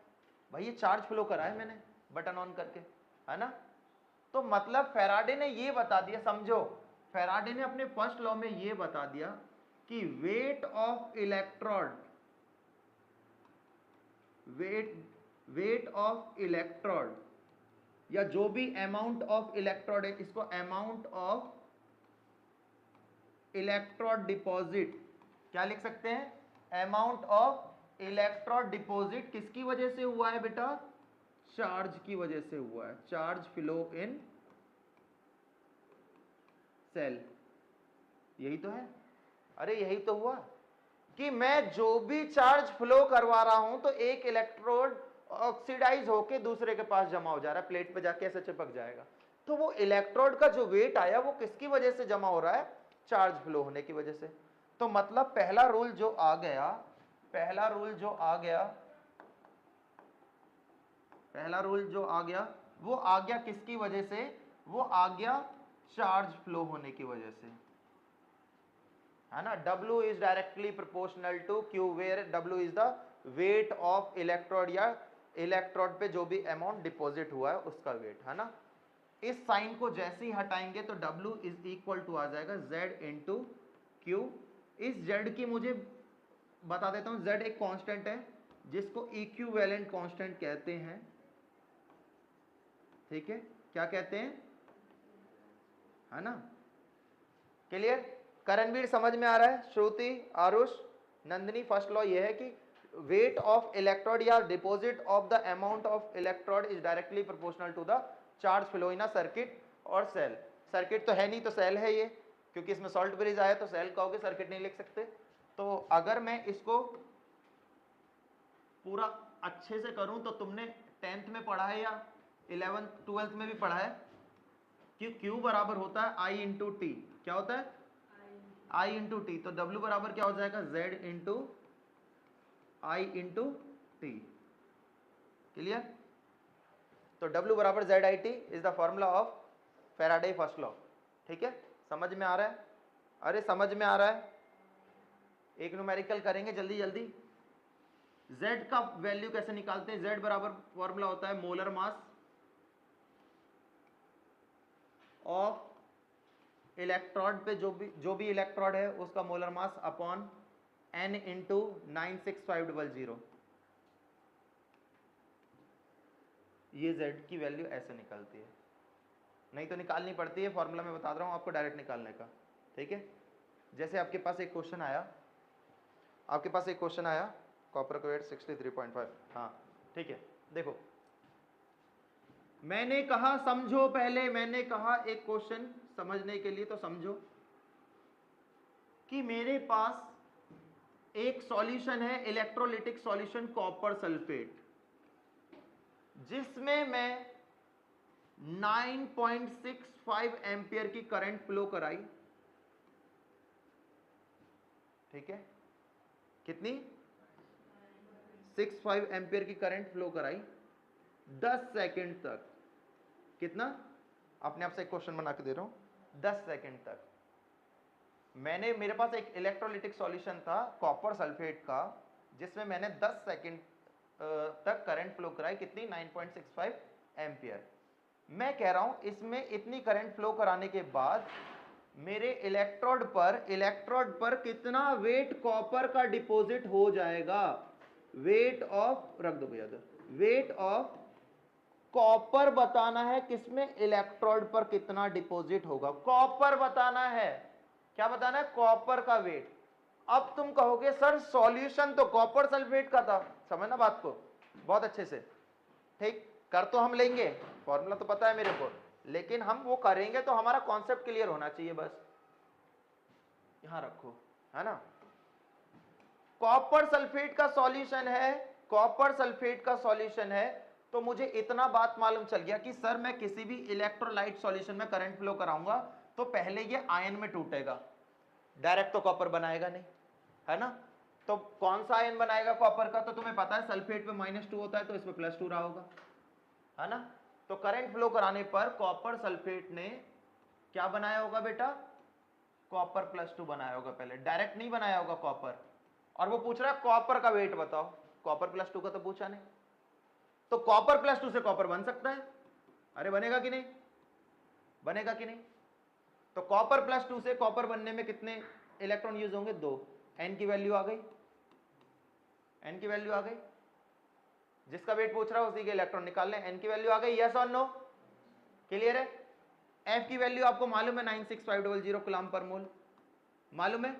भाई ये चार्ज फ्लो करा है मैंने बटन ऑन करके, है ना। तो मतलब फैराडे ने ये बता दिया, समझो, फैराडे ने अपने फर्स्ट लॉ में ये बता दिया कि weight of electrode, wait of electrode या जो भी अमाउंट ऑफ इलेक्ट्रोड है, इसको अमाउंट ऑफ इलेक्ट्रोड डिपॉजिट क्या लिख सकते हैं? अमाउंट ऑफ इलेक्ट्रोड डिपॉजिट किसकी वजह से हुआ है बेटा? चार्ज की वजह से हुआ है, चार्ज फ्लो इन सेल। यही तो है, अरे यही तो हुआ कि मैं जो भी चार्ज फ्लो करवा रहा हूं तो एक इलेक्ट्रोड ऑक्सीडाइज होके दूसरे के पास जमा हो जा रहा है, प्लेट पे जाके ऐसे चिपक जाएगा। तो वो इलेक्ट्रोड का जो वेट आया वो किसकी वजह से जमा हो रहा है, चार्ज फ्लो होने की वजह से। तो मतलब पहला रूल जो आ गया, पहला रूल जो आ गया, पहला रूल जो आ गया वो आ गया किसकी वजह से, वो आ गया चार्ज फ्लो होने की वजह से, है ना। W is directly proportional to Q, where W is the weight of electrode या इलेक्ट्रोड पे जो भी अमाउंट डिपॉजिट हुआ है उसका वेट, है ना। इस साइन को जैसे ही हटाएंगे तो W इज इक्वल टू आ जाएगा Z इंटू Q। इस Z की मुझे बता देता हूं, Z एक कांस्टेंट है जिसको इक्विवेलेंट कांस्टेंट कहते हैं, ठीक है, क्या कहते हैं, है ना। क्लियर, करणवीर समझ में आ रहा है, श्रुति, आरुष, नंदिनी, फर्स्ट लॉ ये है कि वेट ऑफ इलेक्ट्रोड या deposit of the amount of electrode is directly proportional to the charge flow in a circuit और सेल। सर्किट तो है नहीं तो सेल है ये, क्योंकि इसमें सॉल्ट ब्रिज आया तो सेल कहोगे, सर्किट नहीं लिख सकते। तो अगर मैं इसको पूरा अच्छे से करूं तो तुमने 10th में पढ़ा है या 11th 12th में भी पढ़ा है कि Q बराबर होता है I इंटू टी। क्या होता है, I इंटू टी। तो W बराबर क्या हो जाएगा, Z into I into T. Clear, तो W बराबर ZIT is the formula of Faraday first law. ठीक है, समझ में आ रहा है, अरे समझ में आ रहा है। एक न्यूमेरिकल करेंगे जल्दी जल्दी। Z का वैल्यू कैसे निकालते हैं, Z बराबर फॉर्मूला होता है मोलर मास ऑफ इलेक्ट्रोड पे जो भी इलेक्ट्रोड है उसका molar mass upon N into 96500। ये Z की वैल्यू ऐसे निकलती है, नहीं तो निकालनी पड़ती है, फॉर्मूला में बता रहा हूं आपको डायरेक्ट निकालने का। ठीक है, जैसे आपके पास एक क्वेश्चन आया, आपके पास एक क्वेश्चन आया कॉपर का वेट 63.5। हाँ ठीक है, देखो मैंने कहा समझो, पहले मैंने कहा एक क्वेश्चन समझने के लिए तो समझो कि मेरे पास एक सॉल्यूशन है, इलेक्ट्रोलिटिक सॉल्यूशन कॉपर सल्फेट, जिसमें मैं 9.65 एम्पियर की करंट फ्लो कराई। ठीक है, कितनी, 65 एम्पियर की करंट फ्लो कराई 10 सेकंड तक। कितना, अपने आप से एक क्वेश्चन बना के दे रहा हूं, 10 सेकंड तक मेरे पास एक इलेक्ट्रोलिटिक सॉल्यूशन था कॉपर सल्फेट का, जिसमें मैंने 10 सेकंड तक करंट फ्लो कराई, कितनी, 9.65 एम्पियर। मैं कह रहा हूं इसमें इतनी करंट फ्लो कराने के बाद मेरे इलेक्ट्रोड पर कितना वेट कॉपर का डिपॉजिट हो जाएगा। वेट ऑफ, रख दो भैया, वेट ऑफ कॉपर बताना है, किसमें, इलेक्ट्रोड पर कितना डिपॉजिट होगा, कॉपर बताना है। क्या बताना है, कॉपर का वेट। अब तुम कहोगे सर सॉल्यूशन तो कॉपर सल्फेट का था, समझना बात को बहुत अच्छे से। ठीक, कर तो हम लेंगे, फॉर्मूला तो पता है मेरे को, लेकिन हम वो करेंगे तो हमारा कॉन्सेप्ट क्लियर होना चाहिए, बस यहां रखो, है ना। कॉपर सल्फेट का सॉल्यूशन है, कॉपर सल्फेट का सॉल्यूशन है, तो मुझे इतना बात मालूम चल गया कि सर मैं किसी भी इलेक्ट्रोलाइट सॉल्यूशन में करंट फ्लो कराऊंगा तो पहले ये आयन में टूटेगा, डायरेक्ट तो कॉपर बनाएगा नहीं, है ना। तो कौन सा आयन बनाएगा कॉपर का, तो तुम्हें पता है सल्फेट पे -2 होता है तो इसमें +2 रहा होगा, है ना। तो करंट फ्लो कराने पर कॉपर सल्फेट ने क्या बनाया होगा बेटा, कॉपर +2 बनाया होगा, पहले डायरेक्ट नहीं बनाया होगा कॉपर। और वो पूछ रहा है कॉपर का वेट बताओ, कॉपर +2 का तो पूछा नहीं, तो कॉपर +2 से कॉपर बन सकता है, अरे बनेगा कि नहीं, बनेगा कि नहीं। तो कॉपर +2 से कॉपर बनने में कितने इलेक्ट्रॉन यूज होंगे, 2। एन की वैल्यू आ गई, एन की वैल्यू आ गई, जिसका वेट पूछ रहा है उसी के इलेक्ट्रॉन निकाल लें, एन की वैल्यू आ गई, यस और नो, क्लियर है। एफ की वैल्यू आपको मालूम है 96500 कूलम्ब पर मोल, मालूम है।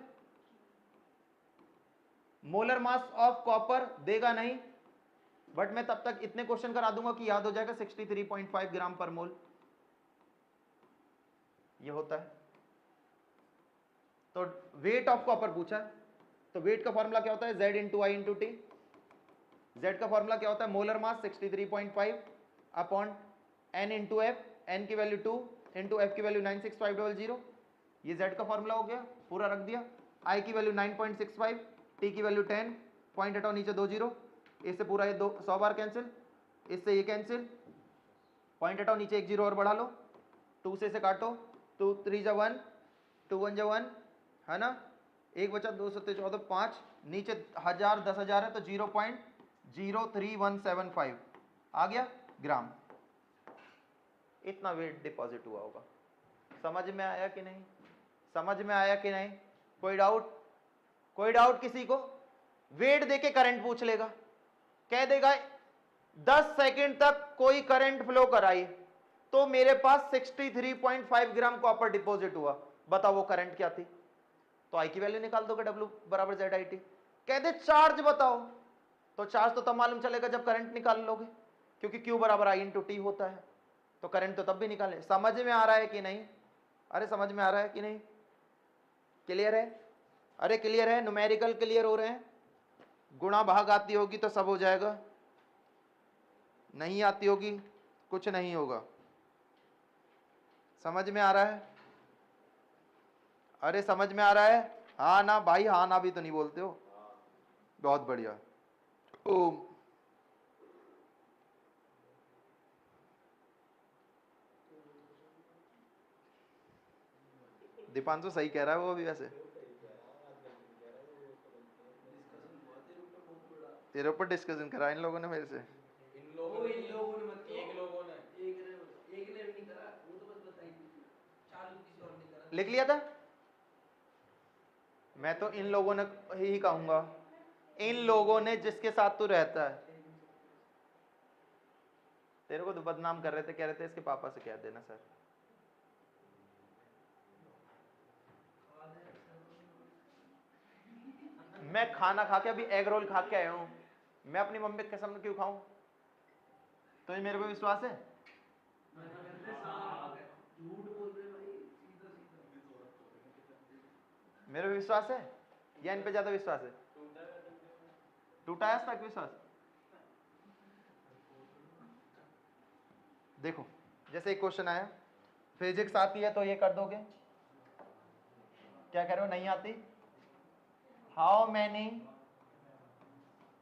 मोलर मास ऑफ कॉपर देगा नहीं, बट मैं तब तक इतने क्वेश्चन करा दूंगा कि याद हो जाएगा 63.5 ग्राम पर मोल ये होता है। तो वेट ऑफ कॉपर पूछा है, तो वेट का फॉर्मूला क्या होता है, Z into I into T. Z का फॉर्मूला क्या होता है, molar mass 63.5 upon n into F, N की वैल्यू 2 इंटू एफ की वैल्यू 96500। ये जेड का फॉर्मूला हो गया, पूरा रख दिया। आई की वैल्यू 9.65, टी की वैल्यू 10, पॉइंट हटाओ नीचे 2 जीरो, इससे पूरा ये 100 बार कैंसिल, इससे ये कैंसिल, पॉइंट हटाओ नीचे 1 जीरो और बढ़ा लो, 2 से काटो, 2 3 जा 1, 2 1 जा 1 है ना, 1 बचा 2 7 14 5, नीचे 1000 10,000 है तो 0.03175 आ गया ग्राम। इतना वेट डिपॉजिट हुआ होगा। समझ में आया कि नहीं, समझ में आया कि नहीं, कोई डाउट, कोई डाउट किसी को। वेट देके करंट पूछ लेगा, कह देगा 10 सेकंड तक कोई करंट फ्लो कराई तो मेरे पास 63.5 ग्राम कॉपर डिपॉजिट हुआ, बताओ वो करंट क्या थी, तो आई की वैल्यू निकाल दोगे, W बराबर जेड आई टी। कहते चार्ज बताओ, तो चार्ज तो तब मालूम चलेगा जब करंट निकाल लोगे, क्योंकि Q बराबर I इंटू टी होता है, तो करंट तो तब भी निकाले। समझ में आ रहा है कि नहीं, अरे समझ में आ रहा है कि नहीं, क्लियर है, अरे क्लियर है, न्यूमेरिकल क्लियर हो रहे हैं। गुणा भाग आती होगी तो सब हो जाएगा, नहीं आती होगी कुछ नहीं होगा। समझ में आ रहा है, अरे समझ में आ रहा है, हाँ ना भाई, हाँ ना भी तो नहीं बोलते हो, बहुत बढ़िया। ओम दीपांशु सही कह रहा है वो भी, वैसे तेरे ऊपर डिस्कशन करा इन लोगों ने मेरे से, लिख लिया था। मैं तो इन लोगों ने ही कहूंगा, इन लोगों ने जिसके साथ तू रहता है, तेरे को तो बदनाम कर रहे थे, कह रहे थे इसके पापा से कह देना सर। मैं खाना खा के अभी एग रोल खा के आया हूं, मैं अपनी मम्मी के कसम क्यों खाऊं, तो ये मेरे पे विश्वास है, मेरे पे विश्वास है या इन पे ज्यादा विश्वास है, टूटा है आज तक विश्वास। देखो जैसे एक क्वेश्चन आया, फिजिक्स आती है तो ये कर दोगे, क्या कह रहे हो, नहीं आती, how many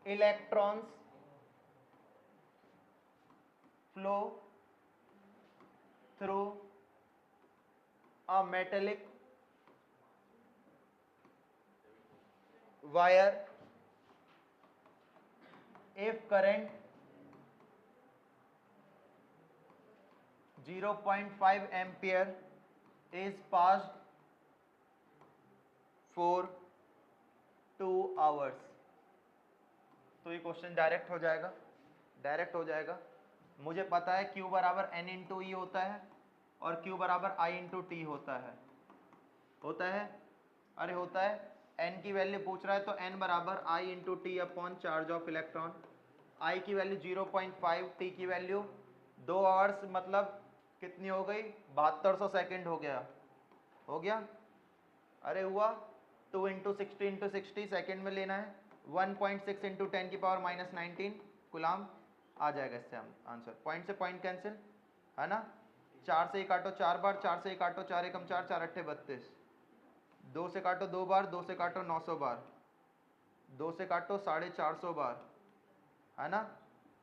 electrons flow through a metallic wire if current 0.5 ampere is passed for 2 hours। तो ये क्वेश्चन डायरेक्ट हो जाएगा, डायरेक्ट हो जाएगा। मुझे पता है Q बराबर N इंटू ई होता है और Q बराबर I इंटू टी होता है, होता है, अरे होता है। n की वैल्यू पूछ रहा है तो n बराबर I into T upon charge of electron, I की वैल्यू 0.5, टी की वैल्यू 2 आवर्स, मतलब कितनी हो गई, 7200 सेकेंड हो गया, हो गया, अरे हुआ। 2 इंटू 60 सेकेंड में लेना है, 1.6 इंटू 10 की पावर माइनस 19 गुलाम आ जाएगा इससे आंसर। पॉइंट से पॉइंट कैंसिल है ना, 4 से ही काटो 4 बार, 4 से ही काटो 4 एकम 4, 4 अट्ठे 32, 2 से काटो 2 बार, 2 से काटो 900 बार, 2 से काटो 450 बार, है ना,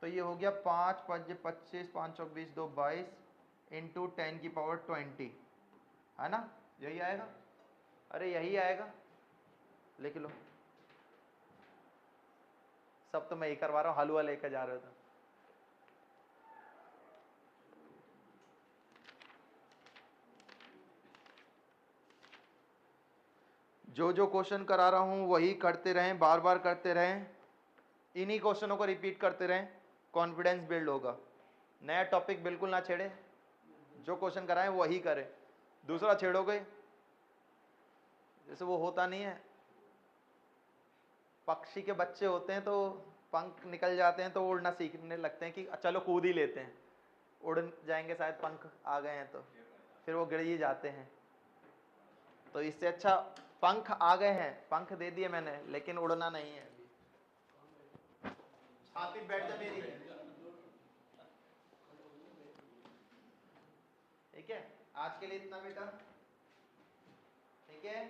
तो ये हो गया 5 5 25, 5 24 2 22 इंटू 10 की पावर 20, है ना, यही आएगा, अरे यही आएगा, लिख लो। सब तो मैं ही करवा रहा हूँ, हलवा लेकर जा रहे हो। जो जो क्वेश्चन करा रहा हूं वही करते रहें, बार बार करते रहें, इन्हीं क्वेश्चनों को रिपीट करते रहें, कॉन्फिडेंस बिल्ड होगा। नया टॉपिक बिल्कुल ना छेड़े, जो क्वेश्चन कराएं वही करें, दूसरा छेड़ोगे जैसे वो होता नहीं है, पक्षी के बच्चे होते हैं तो पंख निकल जाते हैं तो उड़ना सीखने लगते हैं कि चलो कूद ही लेते हैं, उड़ जाएंगे शायद पंख आ गए हैं, तो फिर वो गिर ही जाते हैं। तो इससे अच्छा पंख आ गए हैं, पंख दे दिए मैंने, लेकिन उड़ना नहीं है। छाती बैठ जा मेरी, ठीक है। आज के लिए इतना बेटा, ठीक है।